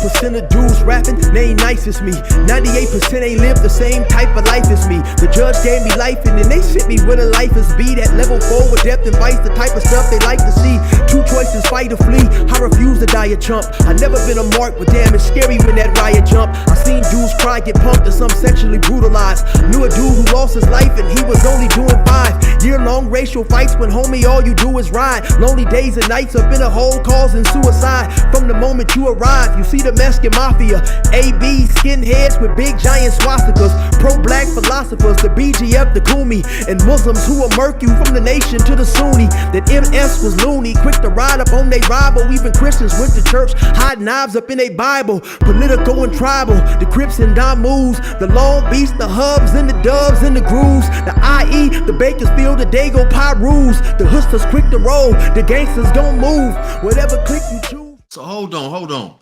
1% of dudes rapping, they ain't nice as me. 98% ain't live the same type of life as me. The judge gave me life and then they sent me where the life is be. That level 4 with depth and vice, the type of stuff they like to see. Two choices, fight or flee. I refuse to die a chump. I never been a mark, but damn, it's scary when that riot jump. I seen dudes cry, get pumped, and some sexually brutalized. Knew a dude who lost his life and he was only doing 5 year-long racial fights when homie all you do is ride. Lonely days and nights up in a hole causing suicide. From the moment you arrive, you see the Mexican mafia, AB skinheads with big giant swastikas, pro-black philosophers, the BGF, the Kumi, and Muslims who will murk you from the nation to the Sunni. That MS was loony, quick to ride up on they rival. Even Christians went to church, hide knives up in a Bible. Political and tribal, the Crips and Damus, the Long Beach, the Hubs and the Dubs and the Grooves, the IE, the Bakersfield, the Dago Pyrus, the Hustlers quick to roll, the gangsters don't move, whatever click you choose. So hold on.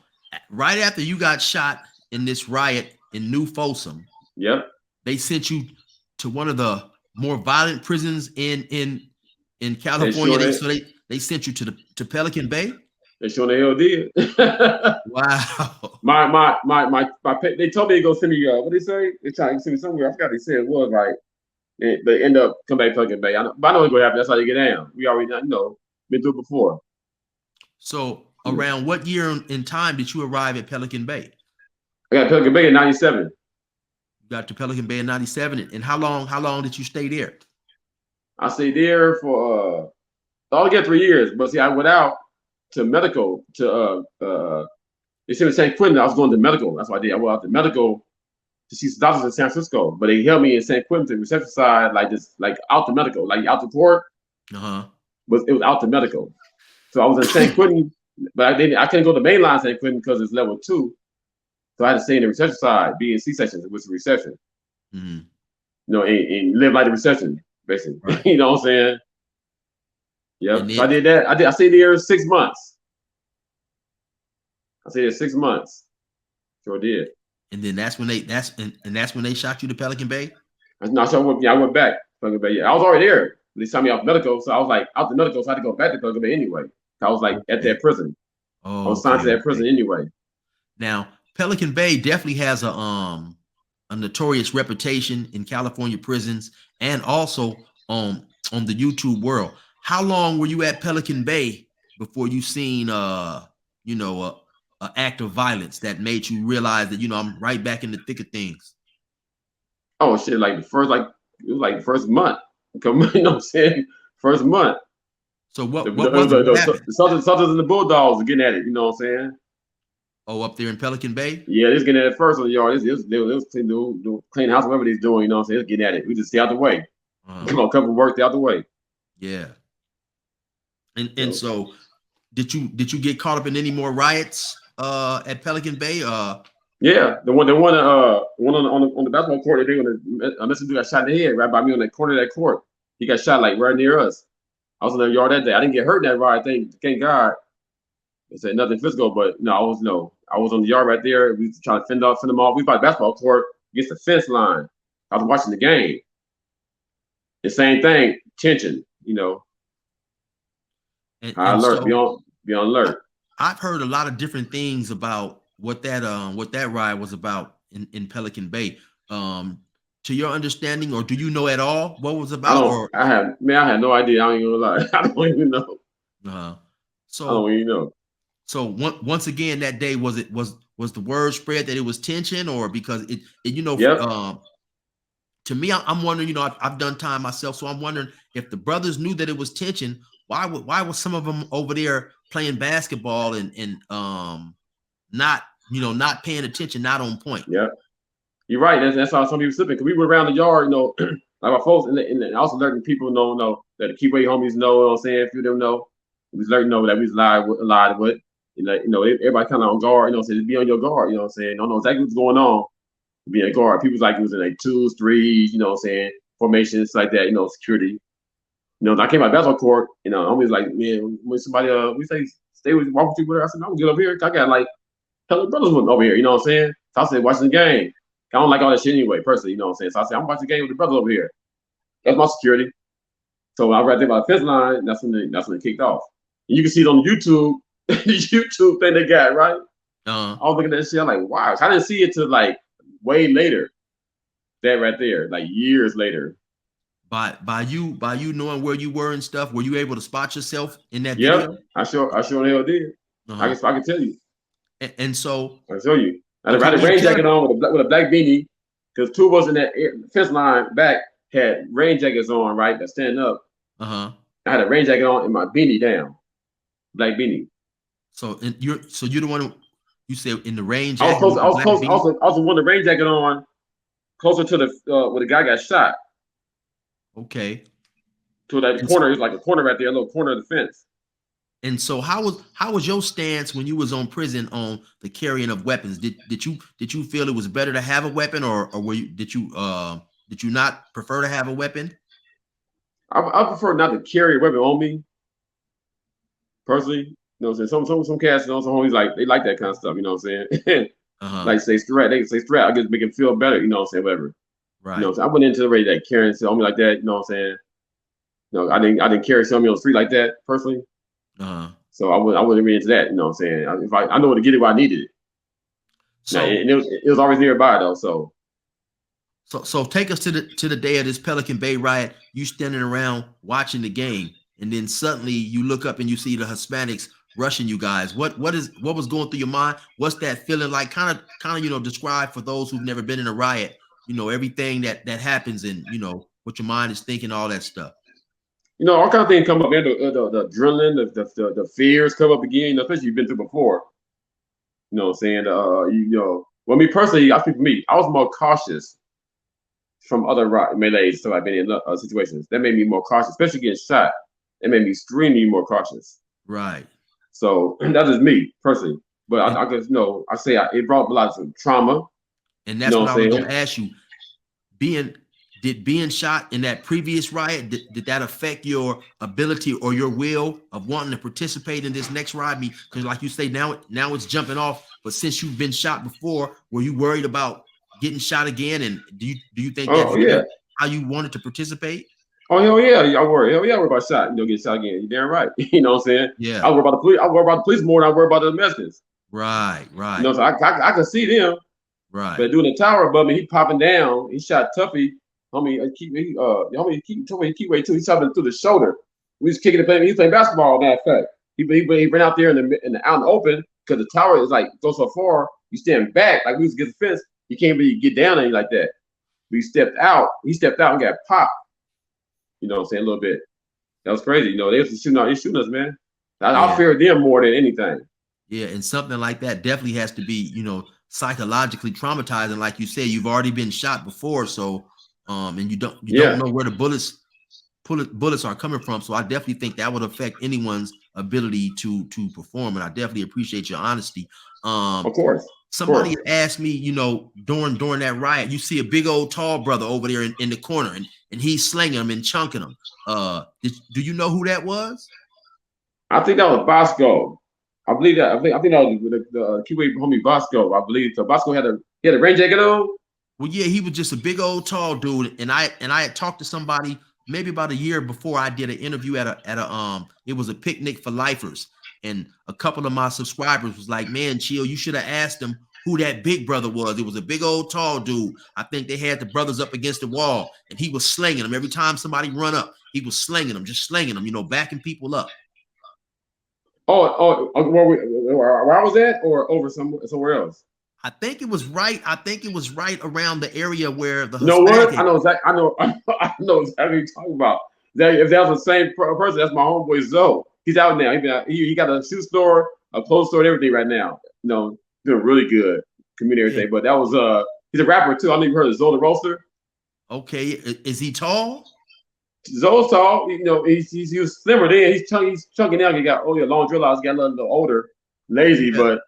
Right after you got shot in this riot in New Folsom, yep, they sent you to one of the more violent prisons in California. They sent you to Pelican Bay. They sure the hell did. Wow. They told me to go send me. What they say? They tried to send me somewhere. I forgot they said it was right. They end up come back to Pelican Bay. But I know it's gonna happen. That's how they get down. We already been through it before. So around what year in time did you arrive at Pelican Bay? I got Pelican Bay in '97. You got to Pelican Bay in '97, and how long did you stay there? I stayed there for I only got 3 years, but see, I went out to medical to they sent me to San Quentin. I was going to medical. That's what I did. I went out to medical to see some doctors in San Francisco, but they held me in San Quentin to the reception side, like out to medical, like out to court. But it was out to medical. So I was in San Quentin, but I couldn't go to mainline San Quentin because it's level 2. So I had to stay in the reception side, be in C-section with the reception. And live like the reception, basically. Right. You know what I'm saying? Yep. So I did that. I stayed there 6 months. I stayed there 6 months. Sure did. And then that's when they shot you to Pelican Bay? No, so I went back to Pelican Bay. Yeah, I was already there. They sent me off medical, so I was like out the medical, so I had to go back to Pelican Bay anyway. I was like at that prison. I was signed to that prison anyway. Now, Pelican Bay definitely has a notorious reputation in California prisons and also on the YouTube world. How long were you at Pelican Bay before you seen an act of violence that made you realize that I'm right back in the thick of things? Oh shit! It was the first month. You know what I'm saying? First month. So what the Sultans and the Bulldogs are getting at it. You know what I'm saying? Oh, up there in Pelican Bay? Yeah, they're getting at it first on the yard. They was clean house, whatever they're doing. You know what I'm saying? They're getting at it. We just stay out the way. Come on, couple work, stay out the way. Yeah. And so did you get caught up in any more riots at Pelican Bay? Yeah, the one on the basketball court. A messenger got shot in the head right by me on the corner of that court. He got shot like right near us. I was in the yard that day. I didn't get hurt in that riot thing. Thank God. They said nothing physical, but I was on the yard right there. We was trying to fend them off. We bought the basketball court against the fence line. I was watching the game. The same thing, tension. And alert. So, be on alert. I've heard a lot of different things about what that riot was about in Pelican Bay. To your understanding, or do you know at all what it was about? I have no idea. I don't even lie. I don't even know. So I don't even know. So once again, that day was the word spread that it was tension, or because it Yep. To me, I'm wondering. I've done time myself, so I'm wondering if the brothers knew that it was tension. Why was some of them over there playing basketball and not paying attention, not on point? Yeah, you're right. That's how some people slipping. Because we were around the yard, like our folks, and also letting people know that the keep away homies know. What I'm saying, a few of them know. We was letting know that we was lied with. Everybody kind of on guard. So be on your guard. You know what I'm saying? Don't know exactly what's going on. Be on guard. People was like it was in like 2s, 3s. You know what I'm saying? Formations like that. Security. I came out basketball court. Homies like, man, when somebody we say stay with walk with you with her. I said, I'm gonna get over here. I got like hella brothers over here. You know what I'm saying? So I said, watching the game. I don't like all that shit anyway, personally. You know what I'm saying? So I said, I'm watching the game with the brothers over here. That's my security. So I was right there by the fence line. And that's when it kicked off. And you can see it on YouTube, the YouTube thing they got, right? Uh, I was looking at that shit. I'm like, wow. So I didn't see it till like way later. That right there, like years later. by you knowing where you were and stuff, were you able to spot yourself in that Yep, video? I sure the hell did. Uh-huh. I can tell you. And so, I can show you. I okay, had a well, rain tell jacket on with a black beanie because two of us in that fence line back had rain jackets on, right? That standing up. uh-huh. I had a rain jacket on and my beanie down, black beanie. So and you're the one who you said in the rain I was jacket close. with I the was black close. beanie. I was the one with the rain jacket on, closer to the where the guy got shot. Okay. To that And, corner, it's like a corner right there, a little corner of the fence. and so how was your stance when you was on prison on the carrying of weapons? Did you feel it was better to have a weapon, or were you did you not prefer to have a weapon? I prefer not to carry a weapon on me personally. You know what I'm saying? Some cats, some homies like they like that kind of stuff. You know what I'm saying? Uh-huh. Like say threat, they say threat. I guess make them feel better. You know what I'm saying? Whatever. You know what Right. I'm saying? I went into the race that carrying on me like that. You know what I'm saying? No, I didn't carry somebody on the street like that personally. Uh-huh. So I wouldn't read into that. You know what I'm saying? If I know where to get it where I needed it. Now So it was always nearby though. So so take us to the day of this Pelican Bay riot. You standing around watching the game, and then suddenly you look up and you see the Hispanics rushing you guys. What was going through your mind? What's that feeling like? Kind of describe for those who've never been in a riot. Everything that happens, and what your mind is thinking, all that stuff. all kind of things come up, man. The adrenaline, the fears come up again. Especially you've been through before. You know what I'm saying? Well, me personally, I think for me, I was more cautious from other melees. So I've been in situations that made me more cautious, especially getting shot. It made me extremely more cautious. Right. So that is me personally. But And, I guess it brought a lot of trauma. and You that's know what what I I'm was saying? going to ask you. Being shot in that previous riot, did that affect your ability or your will of wanting to participate in this next riot? Because like you say, now it's jumping off, but since you've been shot before, were you worried about getting shot again? And do you think that Oh yeah. affected how you wanted to participate? Oh hell yeah, I worry. Hell yeah, I worry about shot. Getting shot again. You damn right. You know what I'm saying? Yeah. I worry about the police. I worry about the police more than I worry about the domestics. Right. So I can see them. Right. But doing the tower above me, he popping down. He shot Tuffy. Homie, homie, keep way too. He shot him through the shoulder. We was kicking the play. He was playing basketball. Matter of fact, he ran out there in the out in the open because the tower is like goes so far. You stand back like we was against the fence. You can't really get down on you like that. But he stepped out. And got popped. You know what I'm saying? A little bit. That was crazy. They was shooting out. They shooting us, man. I fear them more than anything. Yeah, and something like that definitely has to be, psychologically traumatizing. Like you said, you've already been shot before, so and you don't know where the bullets are coming from. So I definitely think that would affect anyone's ability to perform. And I definitely appreciate your honesty. Of course. Somebody asked me, during that riot, you see a big old tall brother over there in the corner, and he's slinging them and chunking them. Do you know who that was? I think that was Bosco. I believe that. I think that was the Kiwi homie Bosco. I believe so. Bosco had a rain jacket on. Well, yeah, he was just a big old tall dude, and I had talked to somebody maybe about a year before. I did an interview at a it was a picnic for lifers, and a couple of my subscribers was like, "Man, Chill, you should have asked him who that big brother was. It was a big old tall dude. I think they had the brothers up against the wall, and he was slinging them every time somebody run up. He was slinging them, just slinging them, backing people up." Where I was at, or over somewhere else. I think it was right. I think it was right around the area where the You know what? Hispanic. I know exactly. I know exactly what you're talking about. If that was the same person, that's my homeboy Zoe. He's out now. He got a shoe store, a clothes store, and everything right now. Doing really good, community everything. But that was he's a rapper too. I don't even heard of Zoe the Roaster. Okay, is he tall? Zoe's tall. He was slimmer then. He's chunky now. He got long drill eyes. He got a little older, lazy, but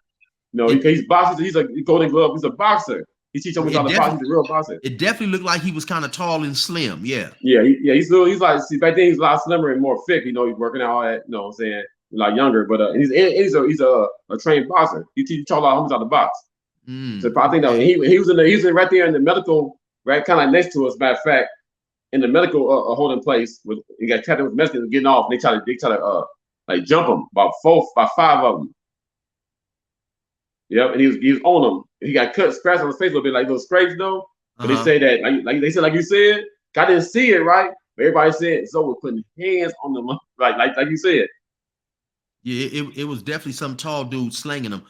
he's boxing. He's a Golden Glove. He's a boxer. He teaches me how to box. He's a real boxer. It definitely looked like he was kind of tall and slim. Yeah. He's like, see, back then he's a lot slimmer and more fit. He's working out all that. You know what I'm saying? A lot younger, but he's a trained boxer. He teaches a lot of homies how to box. So I think that he was right there in the medical, right, kind of like next to us. Matter of fact, in the medical holding place, he got tapped with Mexicans getting off. They try to like jump him, about 5 of them. Yep, and he was on him. He got cut, scratched on his face a little bit, like little scrapes though. But they say that, like they said, like you said, I didn't see it, right? But everybody said Zoe was putting hands on them, like you said. Yeah, it was definitely some tall dude slanging them.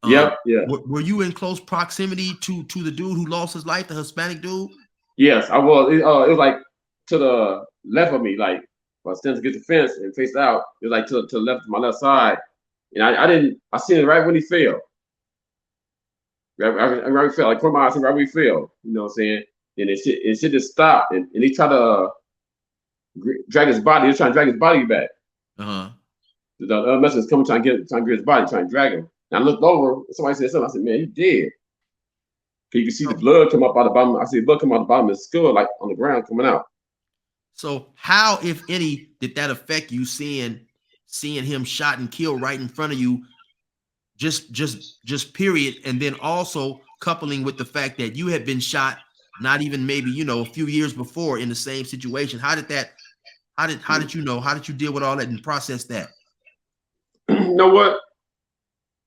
Yep, yeah. Were you in close proximity to the dude who lost his life, the Hispanic dude? Yes, I was. It was like to the left of me, like if I was standing against the fence and faced out. It was like to the left, to my left side, and I seen it right when he fell. Right, fell. Like from my eyes, right when he fell. You know what I'm saying? And it shit just stopped, and he tried to drag his body. He was trying to drag his body back. The other messenger coming trying to get his body, trying to drag him. And I looked over. Somebody said something. I said, "Man, he dead." You can see the blood come up out the bottom. I see the blood come out the bottom of his skull, like on the ground, coming out. So how, if any, did that affect you seeing him shot and killed right in front of you? Just period. And then also coupling with the fact that you had been shot, not even maybe, you know, a few years before in the same situation. How did you deal with all that and process that? You know what?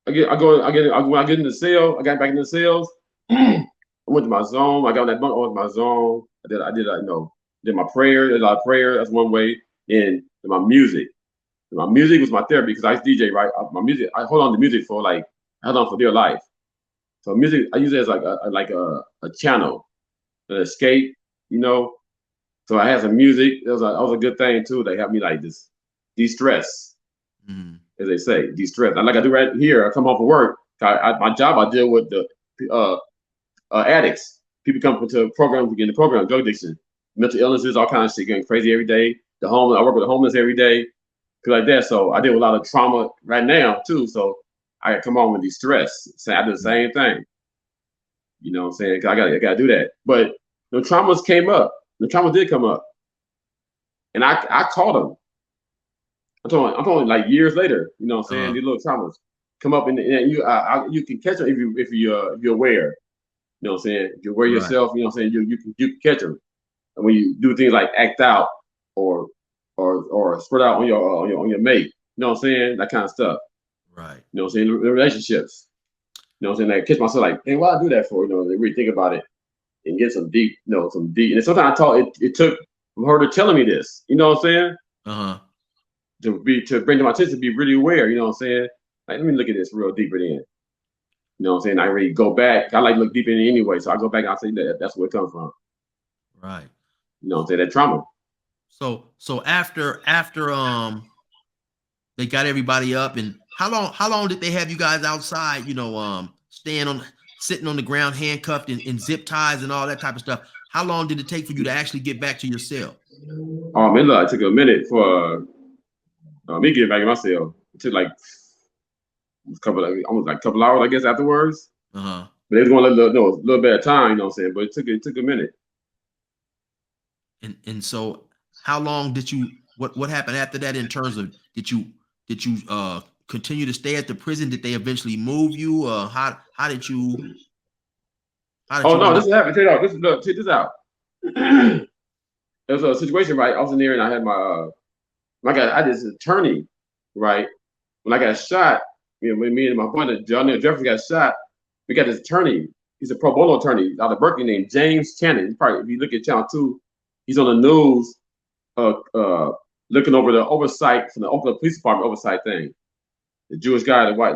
When I get in the cell, I got back in the cells. I went to my zone. I got on that bunk. I went to my zone. Did my prayer. Did a lot of prayer. That's one way. And my music. My music was my therapy because I used to DJ, right? My music, I hold on to music for I held on for dear life. So music, I use it as like a channel, an escape, you know. So I had some music. That was a good thing too. They helped me like this de-stress, as they say, de-stress. Like I do right here. I come home from work. My job, I deal with the addicts. People come into the program to get in the program, drug addiction, mental illnesses, all kinds of shit, getting crazy every day. I work with the homeless every day, like that. So I deal with a lot of trauma right now too. So I come home with de-stress. I do the same thing. You know what I'm saying? 'Cause I gotta do that. But the traumas came up. The trauma did come up, and I caught them. I'm talking like years later. You know what I'm saying? These little traumas come up, and you can catch them if you're aware. You know what I'm saying? If you're aware yourself, you know what I'm saying? You can catch them. And when you do things like act out or spread out on your mate, you know what I'm saying? That kind of stuff. Right. You know what I'm saying? The relationships. You know what I'm saying? I catch myself like, hey, why I do that for? You know, they really think about it and get some deep. And sometimes it took her to telling me this. You know what I'm saying? To bring to my attention, to be really aware. You know what I'm saying? Like, let me look at this real deeper then. You know what I'm saying? I really go back. I like look deep in it anyway. So I go back and I say that's where it comes from. Right. You know what I'm saying? That trauma. So after they got everybody up, and how long did they have you guys outside, you know, sitting on the ground, handcuffed and zip ties and all that type of stuff? How long did it take for you to actually get back to your cell? Oh man, look, it took a minute for me getting back in my cell. It took like almost like a couple hours, I guess, afterwards. But it was going a little bit of time, you know what I'm saying? But it took a minute. And so how long did you what happened after that in terms of did you continue to stay at the prison? Did they eventually move you? How did you no, this is happening. Check this out. There was a situation, right? I was in there and I had I had this attorney, right? When I got shot, you know, when me and my partner, John Jeffrey got shot, we got this attorney. He's a pro bono attorney out of Berkeley named James Channing. Probably, if you look at Channel 2, he's on the news looking over the oversight from the Oakland Police Department oversight thing. The Jewish guy, the white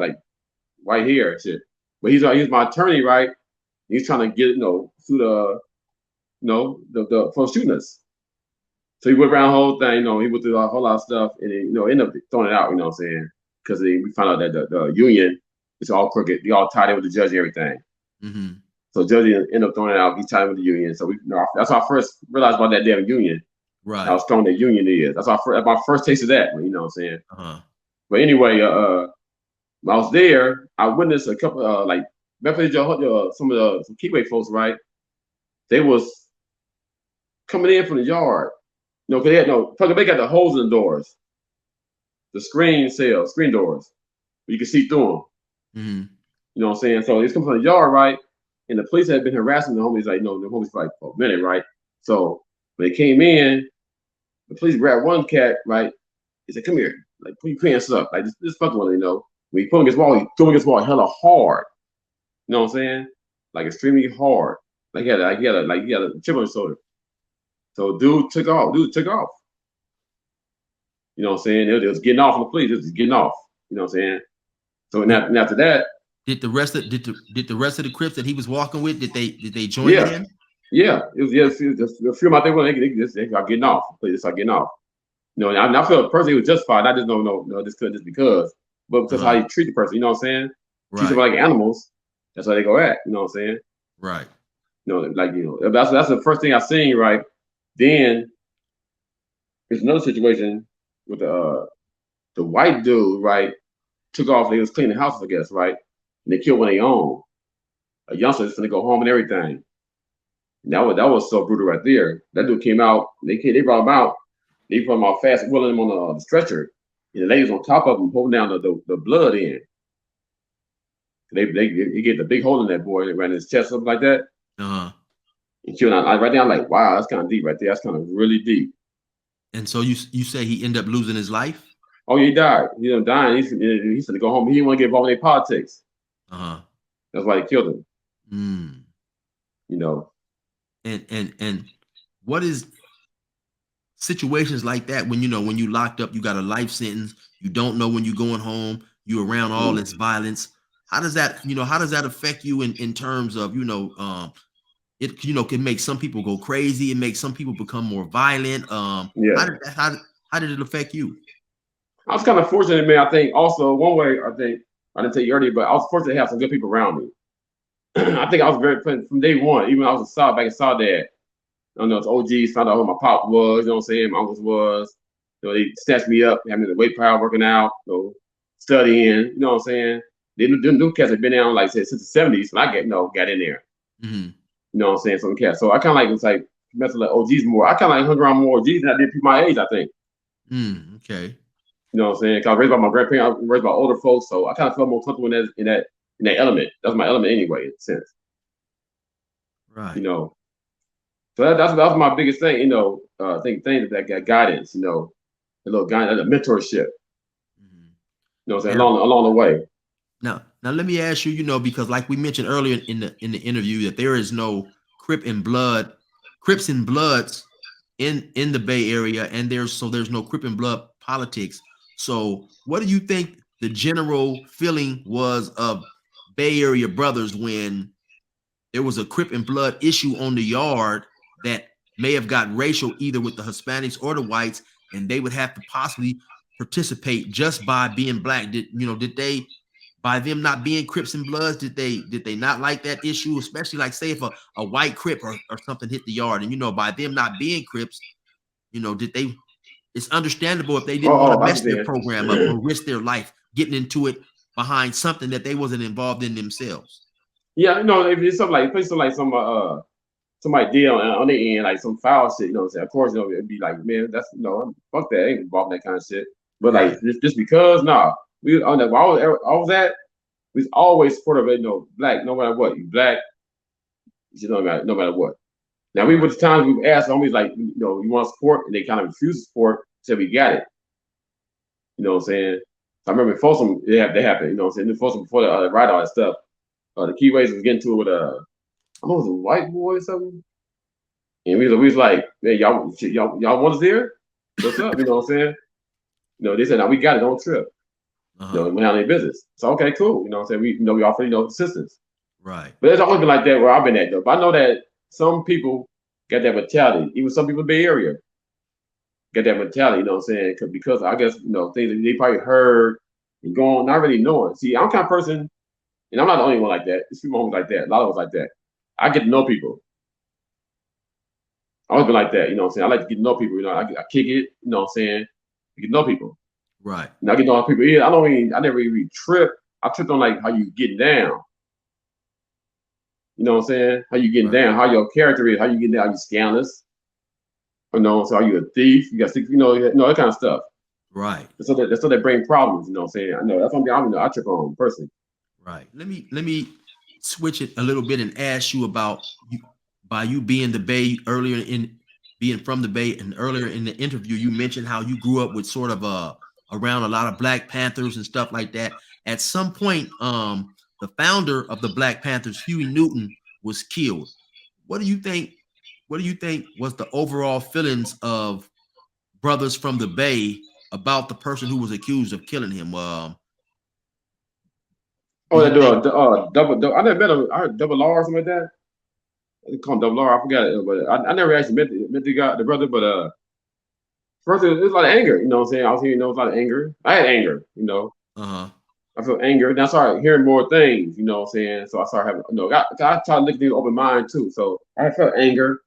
hair and shit. But he's my attorney, right? He's trying to get, through for shooting us. So he went around the whole thing, he went through a whole lot of stuff, and ended up throwing it out, you know what I'm saying? Because we found out that the union is all crooked. They all tied in with the judge and everything. So the judge ended up throwing it out. He tied in with the union. So that's how I first realized about that damn union. Right. How strong that union is. That's my first taste of that, you know what I'm saying? But anyway, when I was there, I witnessed a couple some Keyway folks, right? They was coming in from the yard. Because they had Pelican Bay got the holes in the doors, the screen doors, you can see through them. You know what I'm saying? So he's coming from the yard, right? And the police had been harassing the homies, the homies for a minute, right? So when they came in, the police grabbed one cat, right? He said, "Come here, like, put your pants up, like this fucking one, When he put him against the wall, he threw him against the wall hella hard. You know what I'm saying? Like extremely hard. Like he had a chip on his shoulder. So dude took off. You know what I'm saying? It was getting off on the police. It was getting off. You know what I'm saying? So and after that, Did the rest of the Crips that he was walking with, did they join yeah, in? yeah, it was just a few of my thing. They got getting off. They start getting off. You know, and I feel personally it was justified. I just don't know, this could just because, but because how you treat the person. You know what I'm saying? Treat them Right. like animals. That's how they go at. You know what I'm saying? Right. You know, like that's the first thing I seen. Right. Then there's another situation with the white dude. Right. Took off. They was cleaning the house, I guess. Right. And they killed one of their own. A youngster is gonna go home and everything. And that was so brutal right there. That dude came out. They brought him out. They put him out fast, wheeling him on the stretcher. And the ladies on top of him, holding down the blood in. They get the big hole in that boy and ran his chest, something like that. And killed him. Right there, I'm like, wow, that's kind of deep right there. That's kind of really deep. And so you say he ended up losing his life? Oh, he died. He ended up dying. He's going to go home. He didn't want to get involved in their politics. That's why they killed him. You know. And what is situations like that when when you locked up, you got a life sentence, you don't know when you're going home, you around all this violence. How does that affect you in terms of it can make some people go crazy, it makes some people become more violent. Yeah. How did it affect you? I was kind of fortunate, man. I think also one way, I think I didn't tell you earlier, but I was fortunate to have some good people around me. I think I was very from day one, even when I was back in Saudade. I don't know, it's OGs found out who my pop was, you know what I'm saying, my uncles was. They snatched me up, had me in the weight pile working out, studying, you know what I'm saying? They new cats had been down like since the 70s when I got in there. You know what I'm saying? Some cats. So I kinda was like messing with OGs more. I kinda hung around more OGs than I did people my age, I think. Okay. You know what I'm saying? Cause I was raised by my grandparents, I was raised by older folks, so I kinda felt more comfortable in that element. That's my element anyway, in a sense. Right. You know. So that was my biggest thing, I think that got guidance, a little guidance, a mentorship. You know what I'm saying? Along the way. Now let me ask you, because like we mentioned earlier in the interview, that there is no Crips and Bloods in the Bay Area, and there's no Crip and Blood politics. So what do you think the general feeling was of Bay Area brothers when there was a Crip and Blood issue on the yard that may have got racial either with the Hispanics or the whites, and they would have to possibly participate just by being black? Did they, by them not being Crips and Bloods, did they not like that issue? Especially like say if a white Crip or something hit the yard, and by them not being Crips, did they? It's understandable if they didn't want to mess their program up or risk their life getting into it behind something that they wasn't involved in themselves. Yeah, if it's something like somebody did on their end, like some foul shit, what I'm saying? Of course, it'd be like, man, that's fuck that, I ain't involved in that kind of shit. But Right. like just because, we on that where I was at, we was always supportive of black, no matter what. You black, no matter what. Now we with the times we've asked homies like, you want support, and they kind of refuse to support till we got it. You know what I'm saying? I remember in Folsom, they happened, you know what I'm saying? In Folsom before the riot, all that stuff. The Keyways was getting to it with I don't know, it was a white boy or something. And we was like, man, y'all want us there? What's up? You know what I'm saying? They said, no, we got it, don't trip. We have any business. So okay, cool. You know what I'm saying? We offer, assistance. Right. But it's always been like that where I've been at though. But I know that some people got that mentality. Even some people in the Bay Area get that mentality, you know what I'm saying? Because I guess, things that they probably heard and going, not really knowing. See, I'm the kind of person, and I'm not the only one like that. There's people like that. A lot of us like that. I get to know people. I always been like that, you know what I'm saying? I like to get to know people, I kick it, you know what I'm saying? You get to know people. Right. And I get to know people. Yeah, I never really trip. I tripped on like how you getting down. You know what I'm saying? How you getting down, how your character is, how you getting down, are you scandalous? So are you a thief? You got that kind of stuff. Right. So that bring problems, you know what I'm saying? I know that's something I trip on personally. Right. Let me switch it a little bit and ask you about by you being the Bay earlier being from the Bay, and earlier in the interview you mentioned how you grew up with sort of around a lot of Black Panthers and stuff like that. At some point, the founder of the Black Panthers, Huey Newton, was killed. What do you think? What do you think was the overall feelings of brothers from the Bay about the person who was accused of killing him? Do Oh, you they do think? a double. I never met him. I heard double R or something like that. They call him double R. I forgot it, but I never actually met the guy, the brother. But first it was a lot of anger. You know what I'm saying? I was hearing, a lot of anger. I had anger. Uh-huh. I feel anger. Then I started hearing more things. You know what I'm saying? So I started having, I try to look at things open mind too. So I felt anger.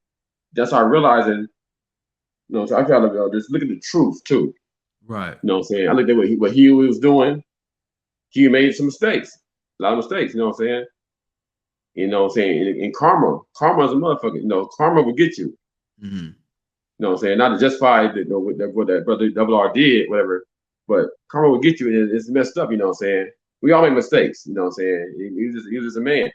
Then I started realizing, so I try to just look at the truth too. Right. You know what I'm saying? I looked at what he was doing. He made some mistakes, a lot of mistakes. You know what I'm saying? You know what I'm saying? And karma is a motherfucker. Karma will get you. Mm-hmm. You know what I'm saying? Not to justify what that brother Double R did, whatever, but karma will get you, and it's messed up. You know what I'm saying? We all make mistakes. You know what I'm saying? He was just a man.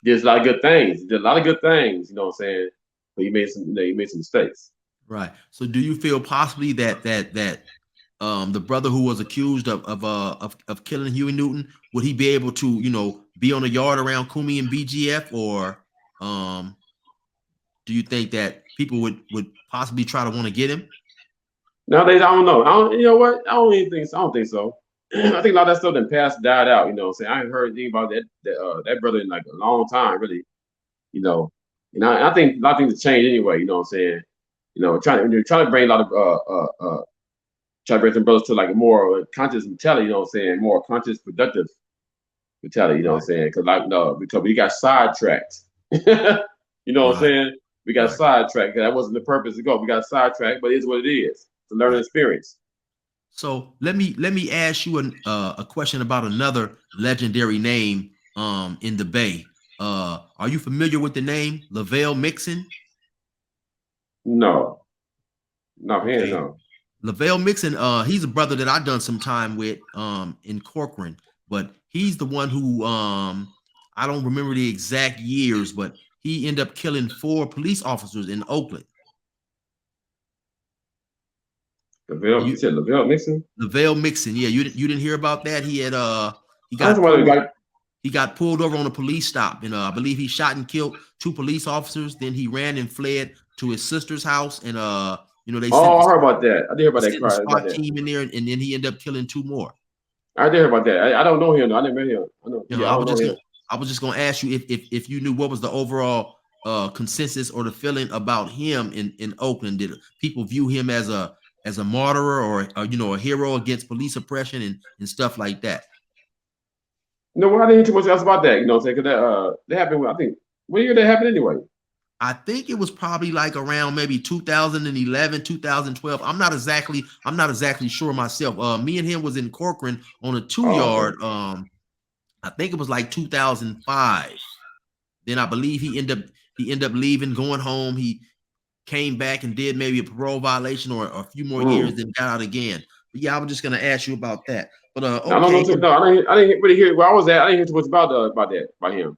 He did a lot of good things. He did a lot of good things. You know what I'm saying? But he made some mistakes. Right. So, do you feel possibly that the brother who was accused of killing Huey Newton, would he be able to be on the yard around Kumi and BGF, or do you think that people would possibly try to want to get him? Nowadays, I don't know. You know what? I don't even think so. I don't think so. I think a lot of that stuff died out. You know what I'm saying? I haven't heard anything about that brother in like a long time, really. You know, and I think a lot of things have changed anyway. You know what I'm saying? Trying to bring a lot of try to bring some brothers to like a more conscious mentality. You know what I'm saying? More conscious, productive mentality. You know what I'm saying? Because we got sidetracked. You know what I'm Right. saying? We got sidetracked. That wasn't the purpose to go. We got sidetracked, but it's what it is. It's a learning experience. So let me ask you a question about another legendary name in the Bay. Are you familiar with the name Lavelle Mixon? No, man, Okay. no. Lavelle Mixon, he's a brother that I've done some time with in Corcoran, but he's the one who I don't remember the exact years, but he ended up killing 4 police officers in Oakland. You said Lavelle Nixon? Lavelle Mixon, yeah, you didn't hear about that? He had he I got somebody pulled like he got pulled over on a police stop, and I believe he shot and killed 2 police officers. Then he ran and fled to his sister's house, and they sent I heard about that. I did hear about that the cry about SWAT that. team in there, and then he ended up killing 2 more. I did hear about that. I don't know him though. I never met him. I I don't was know just him. gonna ask you if you knew what was the overall consensus or the feeling about him in Oakland. Did people view him as a martyr or a hero against police oppression and stuff like that? No, I didn't hear too much else about that. You know what I'm saying? Because that happened. I think what year that happened anyway? I think it was probably like around maybe 2011, 2012. I'm not exactly sure myself. Me and him was in Corcoran on a 2-yard. Okay. I think it was like 2005. Then I believe he ended up leaving, going home. He came back and did maybe a parole violation or a few more years, then got out again. But yeah, I was just gonna ask you about that. But I don't know okay. too. No, I didn't really hear where I was at. I didn't hear too much about him.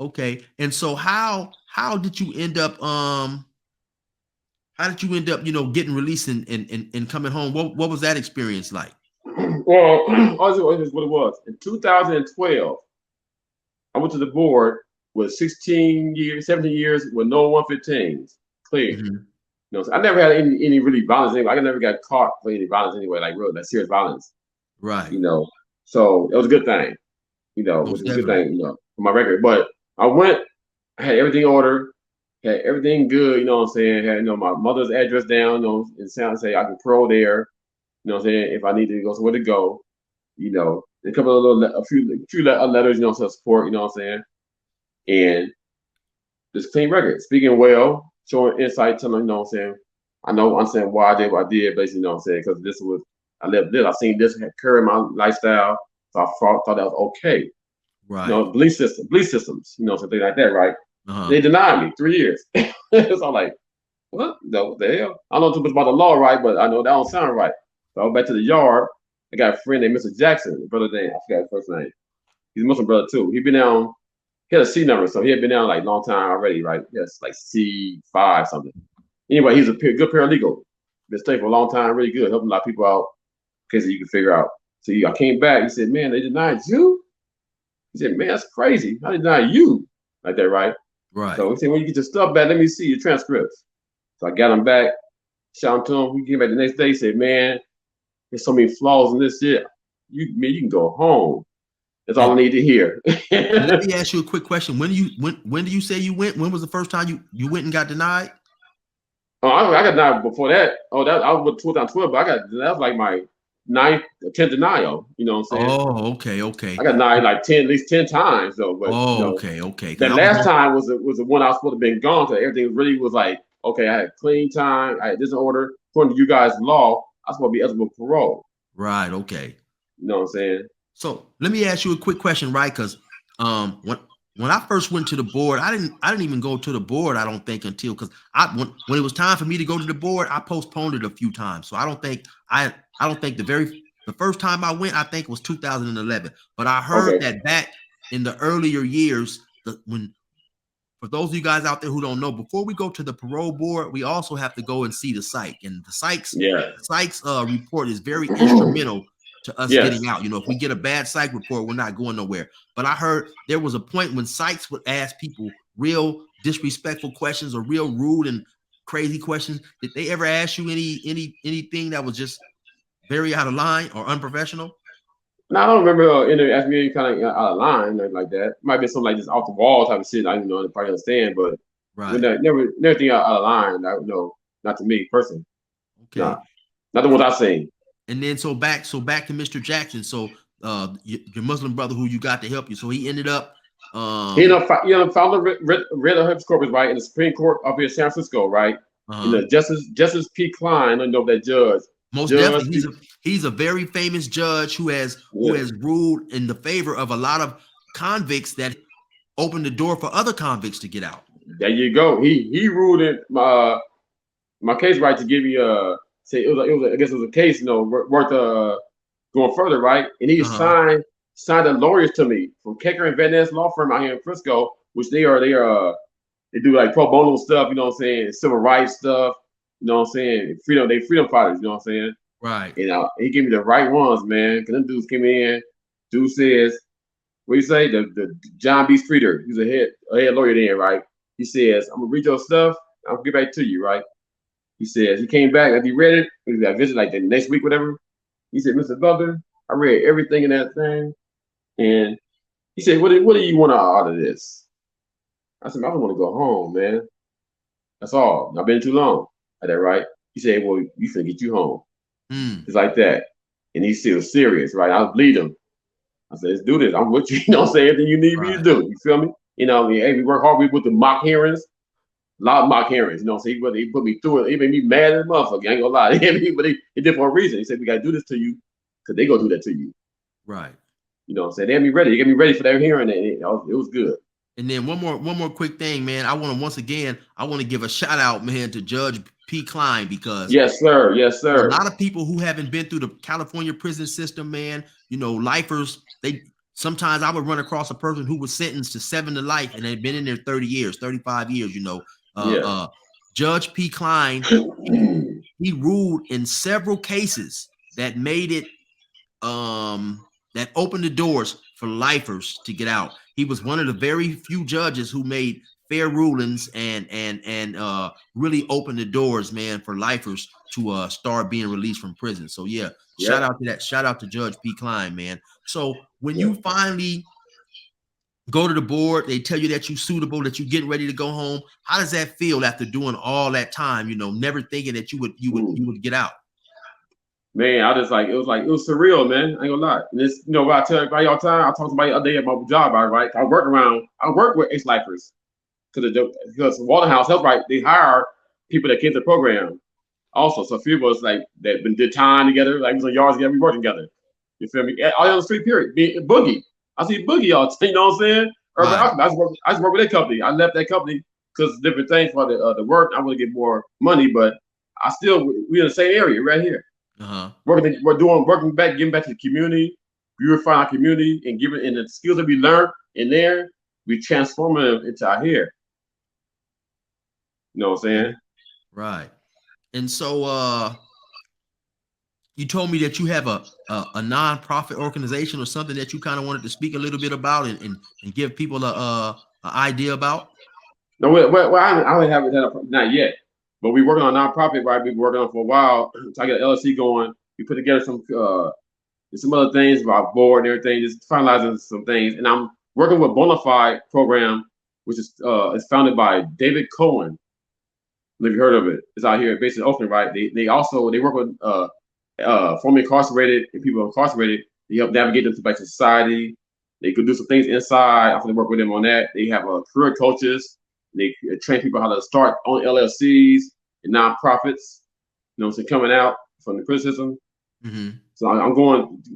Okay. And so how did you end up getting released and coming home? What was that experience like? Well, here's what it was. In 2012, I went to the board with 16 years, 17 years with no 115s clear. Mm-hmm. So I never had any really violence anyway. I never got caught for any violence anyway, like real, that serious violence. Right. So it was a good thing. Which Most was a good definitely. thing, for my record. But I went, I had everything ordered, had everything good, you know what I'm saying? Had, my mother's address down, and say I can parole there, you know what I'm saying, if I need to go somewhere to go, a couple of a few letters, to support, you know what I'm saying? And this clean record, speaking well, showing insight, telling them, you know what I'm saying? I'm saying why I did what I did, basically, you know what I'm saying? Because I lived this, I seen this occur in my lifestyle, so I thought that was okay. Right. Belief systems, something like that, right? Uh-huh. They denied me 3 years. So I'm like, what? No, what the hell? I don't know too much about the law, right? But I know that don't sound right. So I went back to the yard. I got a friend named Mr. Jackson, brother name. I forgot his first name. He's a Muslim brother too. He had a C number, so he had been down like a long time already, right? Yes, like C5 something. Anyway, he's a good paralegal. Been staying for a long time, really good, helping a lot of people out in case you can figure out. So I came back. He said, "Man, they denied you." He said, man, that's crazy. I deny you like that, right? Right. So he said, when you get your stuff back, let me see your transcripts. So I got him back, shouted to him. He came back the next day, said, man, there's so many flaws in this shit. You can go home. That's all I need to hear. Let me ask you a quick question. When do you say you went? When was the first time you went and got denied? Oh, I got denied before that. Oh, that I was with 2012, but that was like my 9th, 10th denial. You know what I'm saying? Oh, okay. I got denied like at least 10 times though. But Oh, okay. that last time was the one I was supposed to have been gone. So everything really was like, okay, I had clean time. I had this in order. According to you guys' law, I was supposed to be eligible for parole. Right. Okay. You know what I'm saying? So let me ask you a quick question, right? Because when I first went to the board, I didn't even go to the board. I don't think until because when it was time for me to go to the board, I postponed it a few times. So I don't think the first time I went, I think it was 2011. But I heard that back in the earlier years, for those of you guys out there who don't know, before we go to the parole board, we also have to go and see the psych, and the psych's report is very instrumental to us getting out. You know, if we get a bad psych report, we're not going nowhere. But I heard there was a point when psychs would ask people real disrespectful questions or real rude and crazy questions. Did they ever ask you anything that was just very out of line or unprofessional? No, I don't remember asking me any kind of out of line, nothing like that. It might be something like just off the wall type of shit. I don't know, I probably understand, but never think out of line. No, not to me personally. Okay, nah, not the ones I've seen. And then so back to Mr. Jackson. So your Muslim brother who you got to help you. So he ended up he ended up filed a writ of habeas corpus, right, in the Supreme Court up here in San Francisco, right? You know, Justice P. Klein, I don't know that judge. Most definitely, he's a very famous judge who has ruled in the favor of a lot of convicts that opened the door for other convicts to get out. There you go. He ruled in my case, right, to give me say it was I guess it was a case, you know, worth going further, right? And he signed the lawyers to me from Kecker and Van Ness law firm out here in Frisco, which they do like pro bono stuff, you know what I'm saying, civil rights stuff, you know what I'm saying, freedom fighters, you know what I'm saying, right? And he gave me the right ones, man. Cause them dudes came in. Dude says, what do you say? The John B. Streeter, he's a head lawyer there, right? He says, I'm gonna read your stuff. I'll get back to you, right? He says he came back and he read it. He got visit like the next week, whatever. He said, Mr. Butler, I read everything in that thing, and he said, what do you want out of this? I said, I don't want to go home, man. That's all. I've been too long. Like that, right? He said, well, you finna get you home. It's like that. And he's still serious, right? I'll bleed him. I said, let's do this. I'm with you. You know what I'm saying? Everything you need me to do. You feel me? You know, hey, we work hard. We put the mock hearings. A lot of mock hearings. You know what I'm saying? He put me through it. He made me mad as a motherfucker. I ain't gonna lie. But he did for a reason. He said, we gotta do this to you because they gonna do that to you. Right. You know what I'm saying? They had me ready. They get me ready for their hearing. And it was good. And then one more quick thing, man. I want to give a shout out, man, to Judge P. Klein, because yes, sir. A lot of people who haven't been through the California prison system, man, you know, lifers, sometimes I would run across a person who was sentenced to 7 to life and they'd been in there 30 years, 35 years, you know. Judge P. Klein, he ruled in several cases that made it that opened the doors for lifers to get out. He was one of the very few judges who made fair rulings and really opened the doors, man, for lifers to start being released from prison. So shout out to that. Shout out to Judge P. Klein, man. So when you finally go to the board, they tell you that you're suitable, that you're getting ready to go home. How does that feel after doing all that time? You know, never thinking that you would get out. Man, it was surreal, man. I ain't gonna lie. And this, you know, what I tell everybody all the time, I talk to somebody the other day at my job, right? I work with ex-lifers because Waterhouse Health, right? They hire people that came to the program also. So a few of us like that did time together, like we was on yards together, we worked together. You feel me? All on the street, period. Boogie. I see Boogie all you know what I'm saying? Right. I just work with that company. I left that company because different things for the work. I want to get more money, but we're in the same area right here. Working back, giving back to the community, purifying our community, and giving the skills that we learned in there, we transform them into our here. You know what I'm saying? Right. And so you told me that you have a non-profit organization or something that you kind of wanted to speak a little bit about and give people a idea about. No, well, I don't have it not yet, but we working on a nonprofit. Right, we've been working on for a while. So I get an LLC going. We put together some other things about board and everything, just finalizing some things. And I'm working with Bonafide program, which is founded by David Cohen. If you heard of it, it's out here based in Oakland, right? They work with formerly incarcerated and people incarcerated. They help navigate them back to society. They could do some things inside. I can work with them on that. They have career coaches. They train people how to start on LLCs and nonprofits. You know, so coming out from the prison system. Mm-hmm. So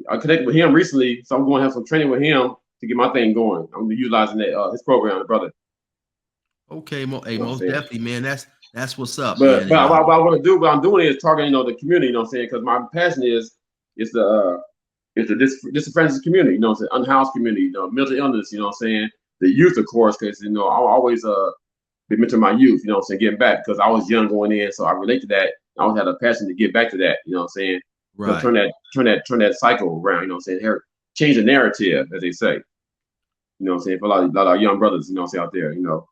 I connected with him recently, so I'm going to have some training with him to get my thing going. I'm utilizing that his program, brother. Okay, most definitely, man. That's what's up. But man. what I want to do, what I'm doing is targeting, the community. You know what I'm saying? Because my passion is the disenfranchised community. You know what I'm saying? Unhoused community. Mental illness. You know what I'm saying? The youth, of course, because I always been mentoring my youth. You know what I'm saying? Getting back because I was young going in, so I relate to that. I always had a passion to get back to that. You know what I'm saying? Right. Turn that cycle around. You know what I'm saying? Change the narrative, as they say. You know what I'm saying? For a lot of young brothers, you know what I'm saying, out there, you know.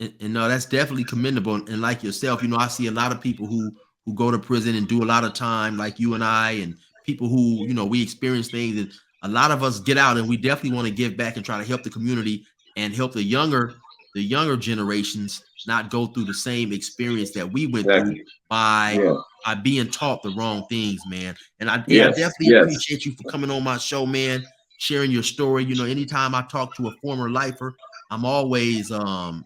And no, that's definitely commendable. And like yourself, I see a lot of people who go to prison and do a lot of time, like you and I, and people who, we experience things. And a lot of us get out and we definitely want to give back and try to help the community and help the younger generations not go through the same experience that we went through by being taught the wrong things, man. And I definitely appreciate you for coming on my show, man, sharing your story. Anytime I talk to a former lifer, I'm always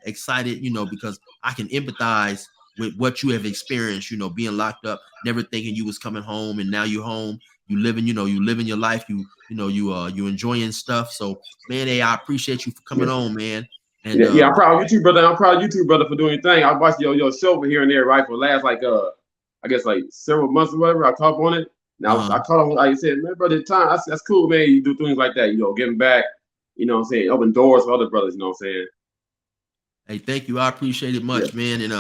excited, because I can empathize with what you have experienced, being locked up, never thinking you was coming home, and now you're home. You living your life. You enjoying stuff. So, man, I appreciate you for coming on, man. And I'm proud of you too, brother. I'm proud of you too, brother, for doing your thing. I watched your show over here and there, right, for the last I guess several months or whatever. I caught up on it. Now I caught on, like you said, man, brother, time that's cool, man. You do things like that, giving back. You know what I'm saying? Open doors for other brothers, you know what I'm saying? Hey, thank you. I appreciate it much, man. And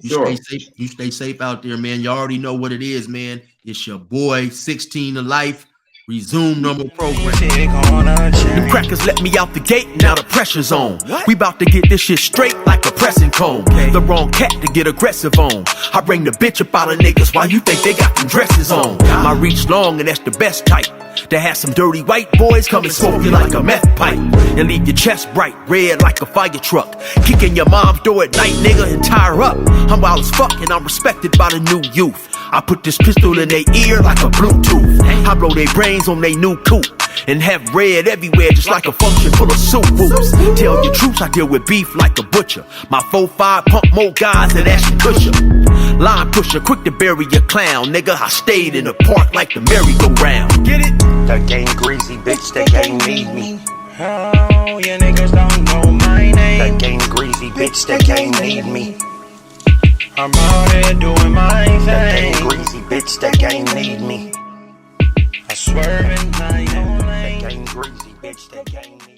sure. You stay safe out there, man. You already know what it is, man. It's your boy, 16 to Life. Resume normal program. The crackers let me out the gate, now the pressure's on. We about to get this shit straight like a pressing comb. The wrong cat to get aggressive on. I bring the bitch up out of niggas while you think they got them dresses on. My reach long and that's the best type. To have some dirty white boys come and smoke you like a meth pipe. And leave your chest bright red like a fire truck. Kicking your mom's door at night, nigga, and tie her up. I'm wild as fuck and I'm respected by the new youth. I put this pistol in their ear like a Bluetooth. I blow their brains on their new coupe. And have red everywhere just like a function full of soup whoops. Tell your troops I deal with beef like a butcher. My 4-5 pump more guys than Ashton Kutcher. Line pusher, quick to bury your clown. Nigga, I stayed in the park like the merry-go-round. Get it? That gang greasy, bitch, that gang need me. Oh, yeah, niggas don't know my name. That gang greasy, bitch, that gang need me. I'm out here doing my thing. That gang greasy, bitch, that gang need me. I swerve in my own lane. That gang greasy, bitch, that gang need me.